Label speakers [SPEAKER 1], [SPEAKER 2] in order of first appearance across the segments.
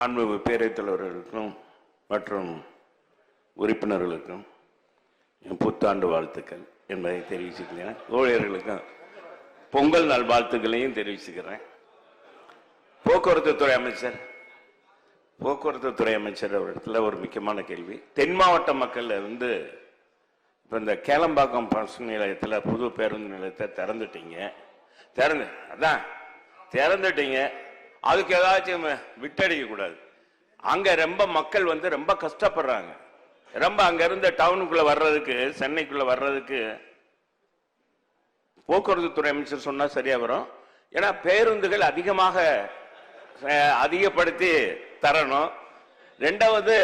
[SPEAKER 1] மாண்புமிகு பேரவைத் தலைவர்களுக்கும் மற்றும் உறுப்பினர்களுக்கும் என் புத்தாண்டு வாழ்த்துக்கள் என்பதை தெரிவிச்சுக்கிறேன். ஊழியர்களுக்கும் பொங்கல் நாள் வாழ்த்துக்களையும் தெரிவிச்சுக்கிறேன். போக்குவரத்து துறை அமைச்சர் அவரிடத்துல ஒரு முக்கியமான கேள்வி. தென் மாவட்ட மக்கள் இப்போ இந்த கேளம்பாக்கம் பஸ் நிலையத்தில் புது பேருந்து நிலையத்தை திறந்துட்டீங்க. அதுக்கு ஏதாச்சும் விட்டடிக்க கூடாது. அங்க ரொம்ப மக்கள் ரொம்ப கஷ்டப்படுறாங்க. ரொம்ப அங்க இருந்து டவுனுக்குள்ள வர்றதுக்கு, சென்னைக்குள்ள வர்றதுக்கு போக்குவரத்து துறை அமைச்சர் சொன்னா சரியா வரும். ஏன்னா பேருந்துகள் அதிகப்படுத்தி தரணும். ரெண்டாவது,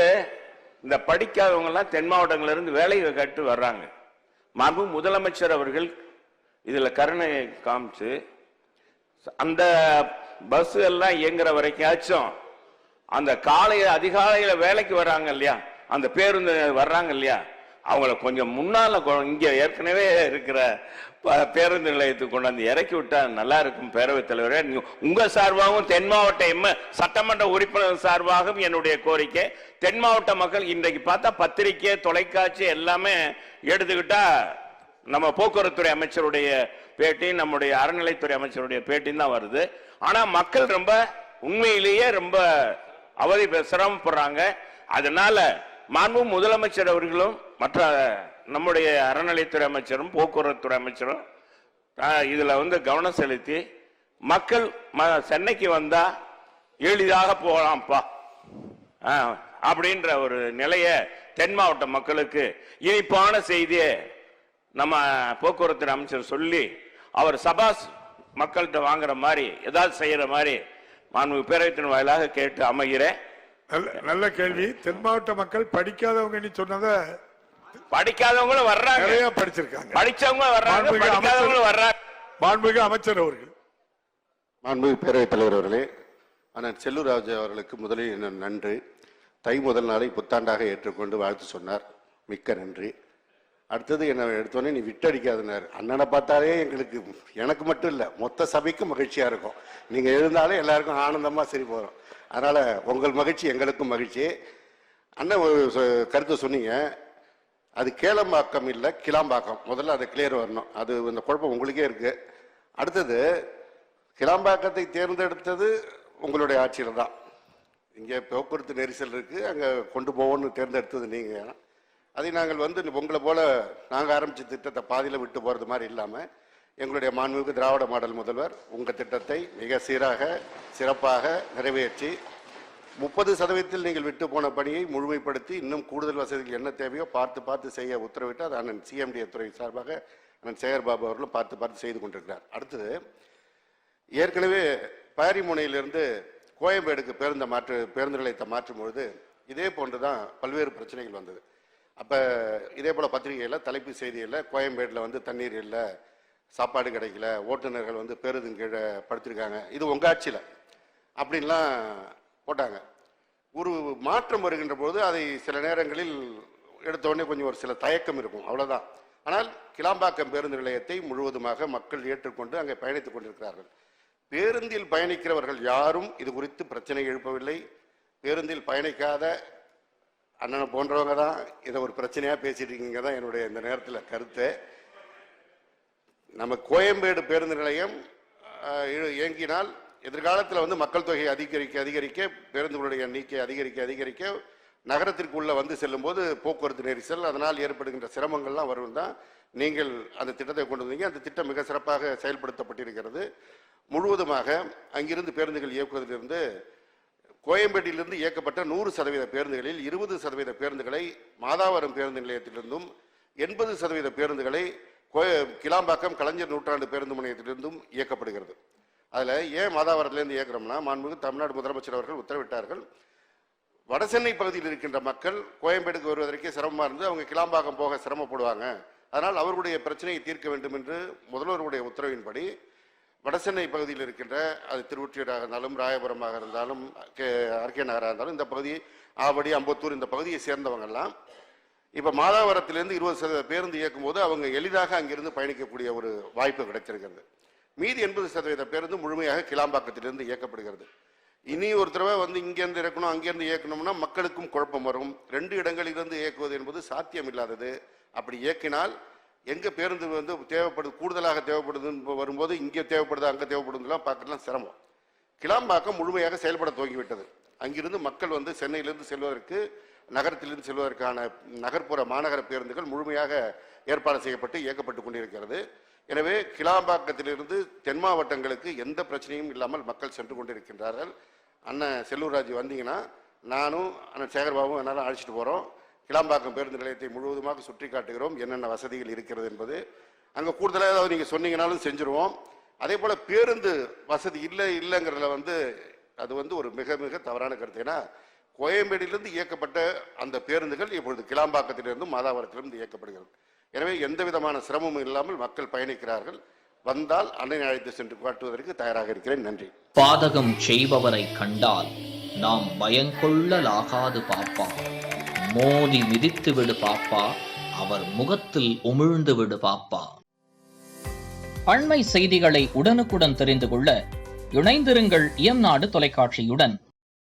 [SPEAKER 1] இந்த படிக்காதவங்க எல்லாம் தென் மாவட்டங்கள்ல இருந்து வேலையை கட்டு வர்றாங்க. மாண்பு முதலமைச்சர் அவர்கள் இதுல கருணை காமிச்சு அந்த பஸ் எல்லாம் இயங்குற வரைக்கும் அந்த அதிகாலையில வேலைக்கு வர்றாங்க இல்லையா, அந்த பேருந்து வர்றாங்க இல்லையா, அவங்கள கொஞ்சம் முன்னால இங்க ஏற்கனவே இருக்கிற பேருந்து நிலையத்துக்கு கொண்டாந்து இறக்கி விட்டா நல்லா இருக்கும். பேரவைத் தலைவரே, உங்க சார்பாகவும் தென் மாவட்ட சட்டமன்ற உறுப்பினர் சார்பாகவும் என்னுடைய கோரிக்கை, தென் மாவட்ட மக்கள் இன்றைக்கு பார்த்தா பத்திரிகை, தொலைக்காட்சி எல்லாமே எடுத்துக்கிட்டா நம்ம போக்குவரத்துறை அமைச்சருடைய பேட்டி, நம்முடைய அறநிலைத்துறை அமைச்சருடைய பேட்டின்னு தான் வருது. ஆனா மக்கள் ரொம்ப உண்மையிலேயே ரொம்ப சிரமப்படுறாங்க. அதனால மாண்பு முதலமைச்சர் அவர்களும் மற்ற நம்முடைய அறநிலைத்துறை அமைச்சரும் போக்குவரத்துறை அமைச்சரும் இதுல கவனம் செலுத்தி மக்கள் சென்னைக்கு வந்தா எளிதாக போகலாம்ப்பா அப்படின்ற ஒரு நிலைய தென் மாவட்ட மக்களுக்கு இனிப்பான செய்தியை நம்ம போக்குவரத்து அமைச்சர் சொல்லி அவர் சபாஸ் மக்கள்கிட்ட வாங்குற மாதிரி ஏதாவது செய்யற மாதிரி மாண்பு பேரவைத்தின் வாயிலாக கேட்டு அமைகிறேன்.
[SPEAKER 2] நல்ல கேள்வி. தென் மாவட்ட மக்கள் படிக்காதவங்க சொன்னத
[SPEAKER 1] படிக்காதவங்களும் வர்றாங்க,
[SPEAKER 2] நிறைய படிச்சிருக்காங்க,
[SPEAKER 1] படிச்சவங்க வர்றாங்க, படிக்காதவங்களும் வர்றாங்க.
[SPEAKER 2] மாண்புமிகு அமைச்சர் அவர்கள்.
[SPEAKER 3] மாண்புமிகு பேரவைத் தலைவர் அவர்களே, அண்ணன் செல்லூர் ராஜு அவர்களுக்கு முதலில் நன்றி. தை முதல் நாளை புத்தாண்டாக ஏற்றுக்கொண்டு வாழ்த்து சொன்னார், மிக்க நன்றி. அடுத்தது என்ன எடுத்தோடனே நீ விட்டடிக்காதுனார். அண்ணனை பார்த்தாலே எனக்கு மட்டும் இல்லை, மொத்த சபைக்கும் மகிழ்ச்சியா இருக்கும். நீங்க எழுந்தாலே எல்லாருக்கும் ஆனந்தமா சரி போறோம். அதனால உங்கள் மகிழ்ச்சி எங்களுக்கும் மகிழ்ச்சி. அண்ணன் ஒரு கருத்து சொன்னீங்க, அது கேளம்பாக்கம் இல்லை கிளாம்பாக்கம். முதல்ல அதை கிளியர் வரணும். அது இந்த குழப்பம் உங்களுக்கே இருக்கு. அடுத்தது, கிளாம்பாக்கத்தை தேர்ந்தெடுத்தது உங்களுடைய ஆட்சியில தான். இங்கே போக்குவரத்து நெரிசல் இருக்கு, அங்கே கொண்டு போவோம்னு தேர்ந்தெடுத்தது நீங்க. அதை நாங்கள் உங்களை போல நாங்கள் ஆரம்பித்த திட்டத்தை பாதியில் விட்டு போகிறது மாதிரி இல்லாமல் எங்களுடைய மாண்புமிகு திராவிட மாடல் முதல்வர் உங்கள் திட்டத்தை மிக சீராக சிறப்பாக நிறைவேற்றி 30% நீங்கள் விட்டு போன பணியை முழுமைப்படுத்தி இன்னும் கூடுதல் வசதிகள் என்ன தேவையோ பார்த்து செய்ய உத்தரவிட்டு அது அண்ணன் சிஎம்டி துறை சார்பாக அண்ணன் சேகர் பாபு அவர்களும் பார்த்து செய்து கொண்டிருக்கிறார். அடுத்தது, ஏற்கனவே பாரிமுனையிலிருந்து கோயம்பேடுக்கு பேருந்து நிலையத்தை மாற்றும் பொழுது இதே போன்று தான் பல்வேறு பிரச்சனைகள் வந்தது. அப்போ இதே போல் பத்திரிகையில் தலைப்பு செய்தியில் கோயம்பேட்டில் தண்ணீர் இல்லை, சாப்பாடு கிடைக்கல, ஓட்டுநர்கள் பேருந்து கீழே படுத்திருக்காங்க, இது உங்கள் ஆட்சியில் அப்படின்லாம் போட்டாங்க. ஒரு மாற்றம் வருகின்ற போது அதை சில நேரங்களில் எடுத்தோடனே கொஞ்சம் ஒரு சில தயக்கம் இருக்கும், அவ்வளோதான். ஆனால் கிளாம்பாக்கம் பேருந்து நிலையத்தை முழுவதுமாக மக்கள் ஏற்றுக்கொண்டு அங்கே பயணித்துக் கொண்டிருக்கிறார்கள். பேருந்தில் பயணிக்கிறவர்கள் யாரும் இது குறித்து பிரச்சனை எழுப்பவில்லை. பேருந்தில் பயணிக்காத அண்ணனை போன்றவங்க தான் இதை ஒரு பிரச்சனையாக பேசிட்டு இருக்கீங்க தான் என்னுடைய இந்த நேரத்தில் கருத்து. நம்ம கோயம்பேடு பேருந்து நிலையம் இயங்கினால் எதிர்காலத்தில் மக்கள் தொகை அதிகரிக்க பேருந்துகளுடைய எண்ணிக்கை அதிகரிக்க நகரத்திற்குள்ள செல்லும் போது போக்குவரத்து நெரிசல், அதனால் ஏற்படுகின்ற சிரமங்கள்லாம் வரும் தான் நீங்கள் அந்த திட்டத்தை கொண்டு வந்தீங்க. அந்த திட்டம் மிக சிறப்பாக செயல்படுத்தப்பட்டிருக்கிறது. முழுவதுமாக அங்கிருந்து பேருந்துகள் இயக்குவதிலிருந்து கோயம்பேட்டிலிருந்து இயக்கப்பட்ட 100% பேருந்துகளில் 20% பேருந்துகளை மாதாவரம் பேருந்து நிலையத்திலிருந்தும் 80% பேருந்துகளை கிளாம்பாக்கம் கலைஞர் நூற்றாண்டு பேருந்து முனையத்திலிருந்தும் இயக்கப்படுகிறது. அதில் ஏன் மாதாவரத்திலிருந்து இயக்குறோம்னா, மாண்புமிகு தமிழ்நாடு முதலமைச்சர் அவர்கள் உத்தரவிட்டார்கள். வடசென்னை பகுதியில் இருக்கின்ற மக்கள் கோயம்பேடுக்கு வருவதற்கே சிரமமாக இருந்து அவங்க கிளாம்பாக்கம் போக சிரமப்படுவாங்க. அதனால் அவர்களுடைய பிரச்சனையை தீர்க்க வேண்டும் என்று முதல்வருடைய உத்தரவின்படி வடசென்னை பகுதியில் இருக்கின்ற, அது திருவொற்றியூராக இருந்தாலும் ராயபுரமாக இருந்தாலும் ஆர்கே நகராக இருந்தாலும், இந்த பகுதி ஆவடி அம்பத்தூர் இந்த பகுதியை சேர்ந்தவங்கெல்லாம் இப்போ மாதாவரத்திலிருந்து 20% பேருந்து இயக்கும் போது அவங்க எளிதாக அங்கிருந்து பயணிக்கக்கூடிய ஒரு வாய்ப்பு கிடைத்திருக்கிறது. மீதி 80% பேருந்து முழுமையாக கிளாம்பாக்கத்திலிருந்து இயக்கப்படுகிறது. இனி ஒரு தடவை வந்து இங்கேருந்து இறக்கணும் அங்கேருந்து இயக்கணும்னா மக்களுக்கும் குழப்பம் வரும். 2 இடங்களிலிருந்து இயக்குவது என்பது சாத்தியம் இல்லாதது. அப்படி இயக்கினால் எங்க பேருந்து வந்து தேவைப்படுது, கூடுதலாக தேவைப்படுதுன்னு வரும்போது இங்கே தேவைப்படுது அங்கே தேவைப்படுதுலாம் பார்க்கலாம் சிரமம். கிளாம்பாக்கம் முழுமையாக செயல்பட துவங்கிவிட்டது. அங்கிருந்து மக்கள் வந்து சென்னையிலிருந்து செல்வதற்கு, நகரத்திலிருந்து செல்வதற்கான நகர்ப்புற மாநகர பேருந்துகள் முழுமையாக ஏற்பாடு செய்யப்பட்டு இயக்கப்பட்டு கொண்டிருக்கிறது. எனவே கிளாம்பாக்கத்திலிருந்து தென் மாவட்டங்களுக்கு எந்த பிரச்சனையும் இல்லாமல் மக்கள் சென்று கொண்டிருக்கின்றார்கள். அண்ணன் செல்லூர் ராஜு வந்தீங்கன்னா நானும் அண்ணன் சேகர்பாபும் என்னாலும் அழைச்சிட்டு போகிறோம். கிளாம்பாக்கம் பேருந்து நிலையத்தை முழுவதுமாக சுற்றி காட்டுகிறோம், என்னென்ன வசதிகள் இருக்கிறது என்பது. அங்கே கூடுதலாக ஏதாவது நீங்கள் சொன்னீங்கனாலும் செஞ்சுருவோம். அதே போல் பேருந்து வசதி இல்லைங்கிறதுல வந்து அது வந்து ஒரு மிக மிக தவறான கருத்து. ஏன்னா கோயம்பேடிலிருந்து இயக்கப்பட்ட அந்த பேருந்துகள் இப்பொழுது கிளாம்பாக்கத்திலிருந்து மாதாவரத்திலிருந்து இயக்கப்படுகிறது. எனவே எந்த விதமான சிரமமும் இல்லாமல் மக்கள் பயணிக்கிறார்கள். வந்தால் அன்னை அழைத்து சென்று காட்டுவதற்கு தயாராக இருக்கிறேன். நன்றி.
[SPEAKER 4] பாதகம் செய்பவரை கண்டால் நாம் பயங்கொள்ளலாகாது பாப்பா, மோதி மிதித்து விடு பாப்பா, அவர் முகத்தில் உமிழ்ந்து விடு பாப்பா. அண்மை செய்திகளை உடனுக்குடன் தெரிந்து கொள்ள இணைந்திருங்கள் இயம்நாடு தொலைக்காட்சியுடன்.